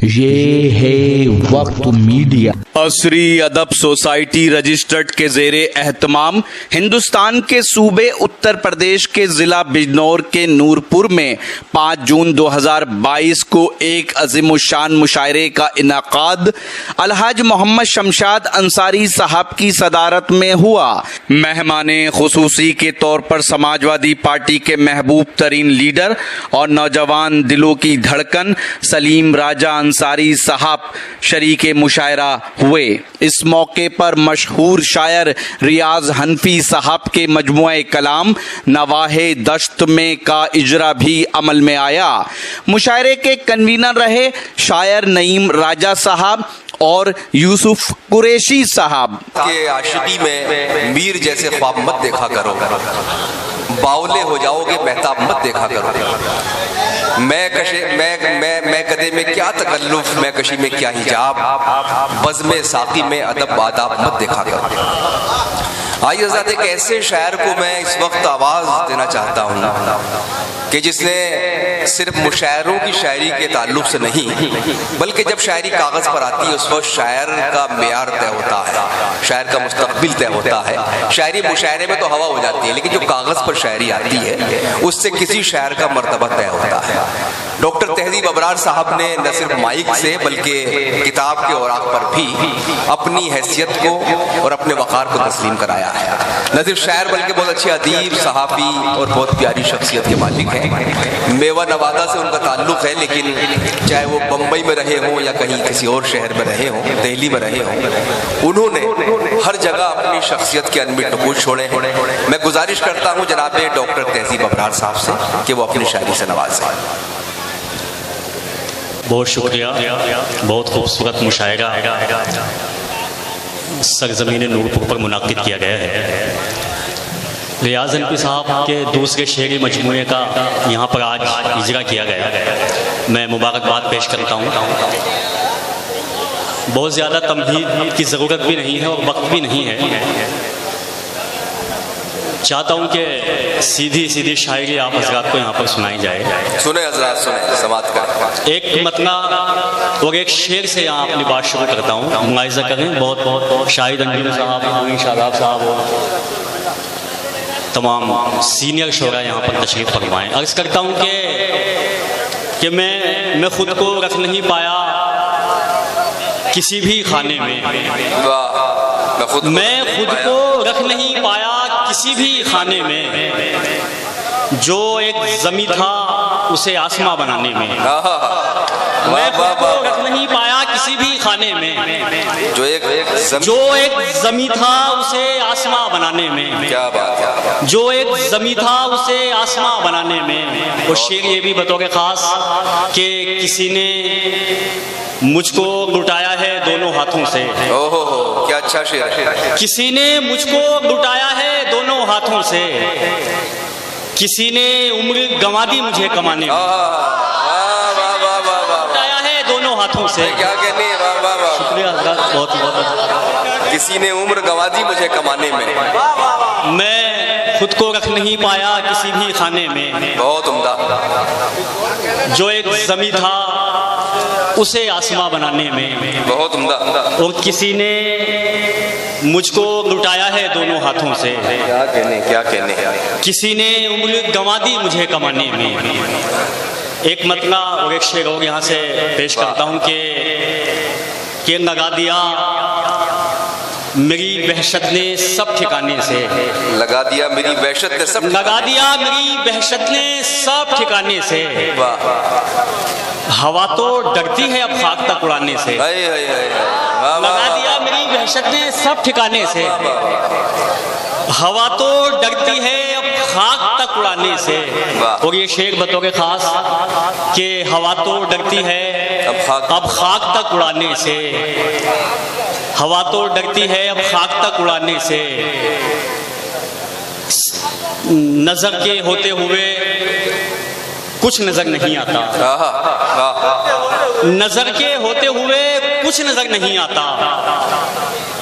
یہ ہے وقت میڈیا۔ عصری ادب سوسائٹی رجسٹرڈ کے زیر اہتمام ہندوستان کے صوبے اتر پردیش کے ضلع بجنور کے نورپور میں 5 جون 2022 کو ایک عظیم الشان مشاعرے کا انعقاد الحاج محمد شمشاد انصاری صاحب کی صدارت میں ہوا۔ مہمان خصوصی کے طور پر سماجوادی پارٹی کے محبوب ترین لیڈر اور نوجوان دلوں کی دھڑکن سلیم راجہ انصاری صاحب شریک مشاعرہ ہوئے۔ اس موقع پر مشہور شاعر ریاض حنفی صاحب کے مجموعہ کلام نواحِ دشت میں کا اجرا بھی عمل میں آیا۔ مشاعرے کے کنوینر رہے شاعر نعیم راجہ صاحب اور یوسف قریشی صاحب۔ کہ عاشقی میں میر جیسے خواب مت دیکھا کرو، باولے ہو جاؤ گے مہتاب مت دیکھا کرو۔ میں کدے میں کیا تکلف، میں کشی میں کیا حجاب، بزم ساقی میں ادب آداب مت دیکھا کرو۔ آئیے حضرات، ایک ایسے شاعر کو میں اس وقت آواز دینا چاہتا ہوں کہ جس نے صرف مشاعروں کی شاعری کے تعلق سے نہیں بلکہ جب شاعری کاغذ پر آتی ہے اس وقت شاعر کا معیار طے ہوتا ہے، شاعر کا مستقبل طے ہوتا ہے۔ شاعری مشاعرے میں تو ہوا ہو جاتی ہے، لیکن جو کاغذ پر شاعری آتی ہے اس سے کسی شاعر کا مرتبہ طے ہوتا ہے۔ ڈاکٹر تہذیب ابرار صاحب نے نہ صرف مائک سے بلکہ کتاب کے اوراق پر بھی اپنی حیثیت کو اور اپنے وقار کو تسلیم کرایا ہے۔ نہ صرف شاعر بلکہ بہت اچھے ادیب، صحافی اور بہت پیاری شخصیت کے مالک ہیں۔ میوہ نوادہ سے ان کا تعلق ہے، لیکن چاہے وہ بمبئی میں رہے ہوں یا کہیں کسی اور شہر میں رہے ہوں، دہلی میں رہے ہوں، انہوں نے ہر جگہ اپنی شخصیت کے انمٹ نقوش چھوڑے ہیں۔ میں گزارش کرتا ہوں جناب ڈاکٹر تہذیب ابرار صاحب سے کہ وہ اپنی شاعری سے نوازیں۔ بہت شکریہ، بہت خوبصورت مشاعرہ سرزمین نورپور پر منعقد کیا گیا ہے۔ ریاض حنفی صاحب کے دوسرے شعری مجموعے کا یہاں پر آج اجرا کیا گیا۔ میں مبارکباد پیش کرتا ہوں۔ بہت زیادہ تمہید کی ضرورت بھی نہیں ہے اور وقت بھی نہیں ہے۔ چاہتا ہوں کہ سیدھی شاعری آپ حضرات کو یہاں پر سنائی جائے۔ سنیں حضرات، سنیں، سماعت کریں۔ ایک متنہ اور ایک شعر سے یہاں اپنی بات شروع کرتا ہوں، ملاحظہ کریں۔ بہت شاہد انجم صاحب، شاداب صاحب اور تمام سینئر شعراء یہاں پر تشریف فرمائیں۔ عرض کرتا ہوں کہ میں خود کو رکھ نہیں پایا کسی بھی خانے میں، میں خود کو رکھ نہیں پایا کسی بھی خانے میں، جو ایک زمیں تھا اسے آسماں بنانے میں۔ میں خود کو رکھ نہیں پایا کسی بھی خانے میں، جو ایک زمیں تھا اسے آسماں بنانے میں، جو ایک زمیں تھا اسے آسماں بنانے میں۔ اور شعر یہ بھی بطور خاص کہ کسی نے مجھ کو لٹایا ہے دونوں ہاتھوں سے۔ کیا اچھا شعر ہے۔ کسی نے مجھ کو لٹایا ہے دونوں ہاتھوں سے، کسی نے عمر گنوا دی مجھے کمانے میں، لٹایا ہے دونوں ہاتھوں سے۔ کیا کہنے، شکریہ حضرات، بہت بہت۔ کسی نے عمر گنوا دی مجھے کمانے میں، میں خود کو رکھ نہیں پایا کسی بھی خانے میں، بہت عمدہ۔ جو ایک زمیں تھا اسے آسماں بنانے میں، بہت عمدہ۔ اور کسی نے مجھ کو لٹایا ہے دونوں ہاتھوں سے، کیا کہنے، کسی نے عمر گنوا دی مجھے کمانے میں۔ ایک مطلع اور ایک شعر اور یہاں سے پیش کرتا ہوں کہ لگا دیا میری وحشت نے سب ٹھکانے سے، لگا دیا میری وحشت نے سب، لگا دیا میری وحشت نے سب ٹھکانے سے۔ ہوا تو ڈرتی ہے اب خاک تک اڑانے سے، لگا دیا میری وحشت نے سب ٹھکانے سے۔ ہوا تو ڈرتی ہے اب خاک تک اڑانے سے۔ اور یہ شعر بطور خاص کہ ہوا تو ڈرتی ہے اب خاک تک اڑانے سے، ہوا تو ڈرتی ہے اب خاک تک اڑانے سے۔ نظر کے ہوتے ہوئے کچھ نظر نہیں آتا، نظر کے ہوتے ہوئے کچھ نظر نہیں آتا،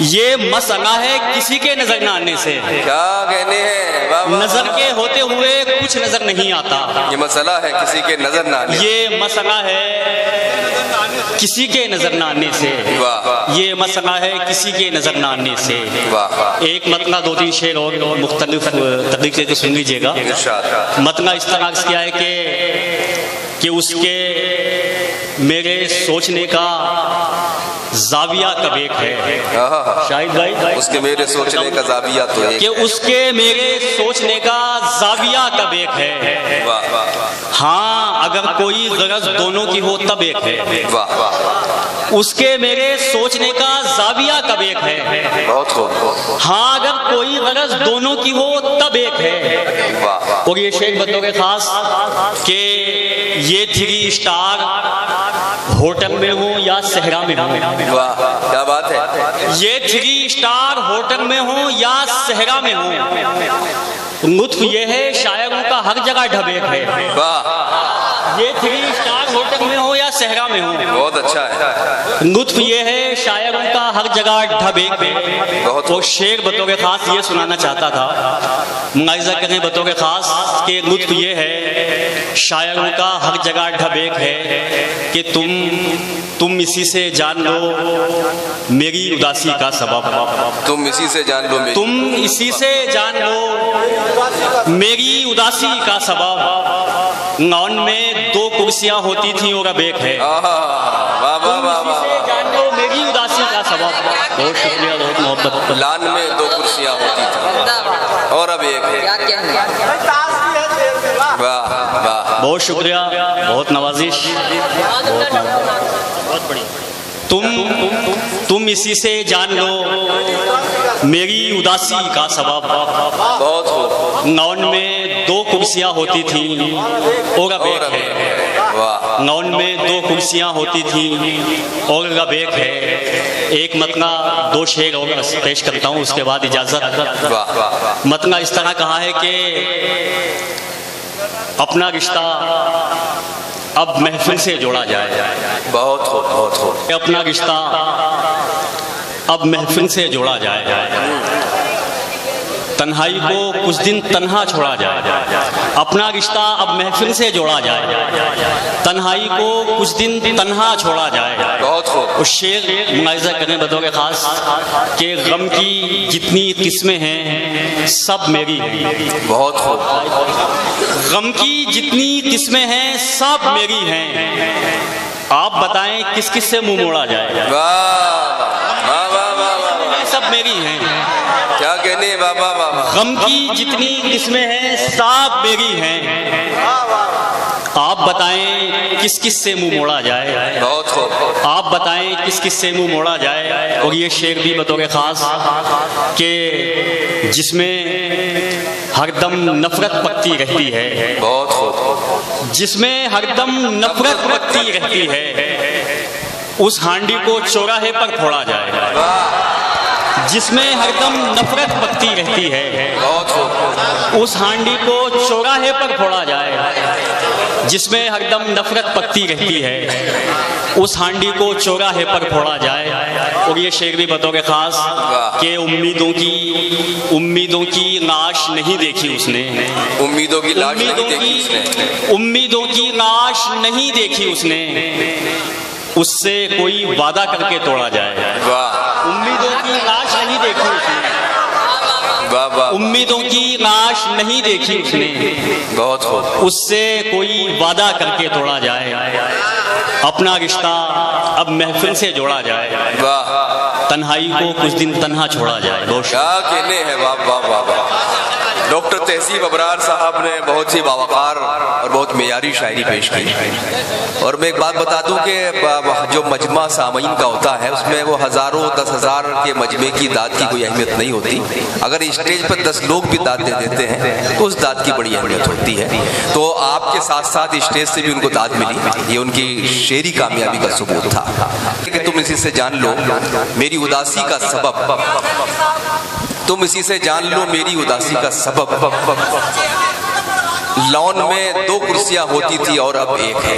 یہ مسئلہ ہے کسی کے نظر نہ آنے سے، کیا کہنے ہیں واہ واہ، نظر کے ہوتے ہوئے کچھ نظر نہیں آتا، یہ مسئلہ ہے کسی کے نظر نہ آنے، یہ مسئلہ ہے کسی کے نظر نہ آنے سے، واہ یہ مسئلہ ہے کسی کے نظر نہ آنے سے۔ واہ، ایک متنہ دو تین شعر اور مختلف طریقے سے سن لیجیے گا۔ ارشاد، متنہ اس طرح سے کیا ہے کہ اس کے میرے سوچنے کا زاویہ کب ایک ہے، شاہد بھائی اس کے میرے سوچنے کا زاویہ تو ایک، کہ اس کے میرے سوچنے کا زاویہ کب ایک ہے، واہ ہاں اگر کوئی غرض دونوں کی ہو تب ایک ہے، واہ واہ، اس کے میرے سوچنے کا زاویہ کب ایک ہے، بہت خوب، ہاں اگر کوئی غرض دونوں کی ہو تب ایک ہے۔ واہ اور یہ شیخ بطور خاص کہ یہ 3 اسٹار ہوٹل میں ہوں یا صحرا میں ہوں، واہ، کیا بات ہے، یہ 3 اسٹار ہوٹل میں ہوں یا صحرا میں ہوں، لطف یہ ہے شاعروں کا ہر جگہ ڈھب ایک ہے، واہ، یہ 3 اسٹار ہوٹل میں ہوں یا صحرا میں ہوں، بہت اچھا ہے، لطف یہ ہے شاعروں کا ہر جگہ ڈھب ایک ہے۔ بہت وہ شعر بطور خاص یہ سنانا چاہتا تھا، ملاحظہ کریں بطور خاص کہ لطف یہ ہے شاعروں کا ہر جگہ ڈھب ایک ہے کہ تم اسی سے جان لو میری اداسی کا سبب، تم اسی سے جان لو میری، تم اسی سے جان لو میری اداسی کا سبب، نون میں 2 کرسیاں ہوتی تھیں اور اب ایک ہے، واہ واہ واہ واہ اسی سے واہ، جان لو میری اداسی کا سبب۔ بہت شکریہ، بہت محبت۔ لان میں 2 کرسیاں ہوتی تھیں اور اب ایک ہے، واہ واہ، بہت شکریہ، بہت نوازش، بہت بڑی۔ تم اسی سے جان لو میری اداسی کا سبب، بہت خوب، نون میں 2 کرسیاں ہوتی تھیں اور اب ایک ہے، واہ، نون میں 2 کرسیاں ہوتی تھیں اور اب ایک ہے۔ ایک متنہ 2 شعر اور پیش کرتا ہوں، اس کے بعد اجازت۔ واہ واہ، متنہ اس طرح کہا ہے کہ اپنا رشتہ اب محفل سے جوڑا جائے، بہت خوب، بہت خوب، اپنا رشتہ اب محفل سے جوڑا جائے، تنہائی کو کچھ دن تنہا چھوڑا جائے، اپنا رشتہ اب محفل سے جوڑا جائے، تنہائی کو کچھ دن تنہا چھوڑا جائے۔ بہت خوب، اس شعر ملاحظہ کریں بطور خاص کہ غم کی جتنی قسمیں ہیں سب میری ہیں، بہت خوب، غم کی جتنی قسمیں ہیں سب میری ہیں، آپ بتائیں کس کس سے منہ موڑا جائے، واہ واہ واہ واہ واہ، سب میری ہیں، کیا کہنے ہیں، واہ واہ واہ، غم کی جتنی قسمیں ہیں سب میری ہیں، آپ بتائیں کس کس سے منہ موڑا جائے، بہت خوب، آپ بتائیں کس کس سے منہ موڑا جائے۔ اور یہ شعر بھی بطور خاص کہ جس میں ہر دم نفرت پکتی رہتی ہے، بہت خوب، جس میں ہر دم نفرت پکتی رہتی ہے، اس ہانڈی کو چوراہے پر پھوڑا جائے، جس میں ہر دم نفرت پکتی رہتی ہے، بہت خوب، اس ہانڈی کو چوراہے پر پھوڑا جائے، جس میں ہر دم نفرت پکتی رہتی ہے، اس ہانڈی کو چوراہے پر پھوڑا جائے۔ اور یہ شعر بھی بطور خاص کہ امیدوں کی لاش نہیں دیکھی اس نے، امیدوں کی لاش نہیں دیکھی اس نے، امیدوں کی لاش نہیں دیکھی اس نے، اس سے کوئی وعدہ کر کے توڑا جائے، واہ امیدوں کی لاش نہیں دیکھی اس نے، واہ واہ، امیدوں کی لاش نہیں دیکھی اس نے، بہت خوب، اس سے کوئی وعدہ کر کے توڑا جائے، اپنا رشتہ اب محفل سے جوڑا جائے، واہ، تنہائی کو کچھ دن تنہا چھوڑا جائے۔ کیا کہنے ہیں، واہ واہ واہ واہ۔ ڈاکٹر تہذیب ابرار صاحب نے بہت ہی باوقار اور بہت معیاری شاعری پیش کی، اور میں ایک بات بتا دوں کہ جو مجمع سامعین کا ہوتا ہے اس میں وہ ہزاروں 10,000 کے مجمع کی داد کی کوئی اہمیت نہیں ہوتی، اگر اسٹیج پر 10 لوگ بھی داد دے دیتے ہیں تو اس داد کی بڑی اہمیت ہوتی ہے۔ تو آپ کے ساتھ ساتھ اسٹیج سے بھی ان کو داد ملی، یہ ان کی شعری کامیابی کا ثبوت تھا کہ تم اسی سے جان لو میری اداسی کا سبب، تم اسی سے جان لو میری اداسی کا سبب، لان میں 2 کرسیاں ہوتی تھی اور اب ایک ہے،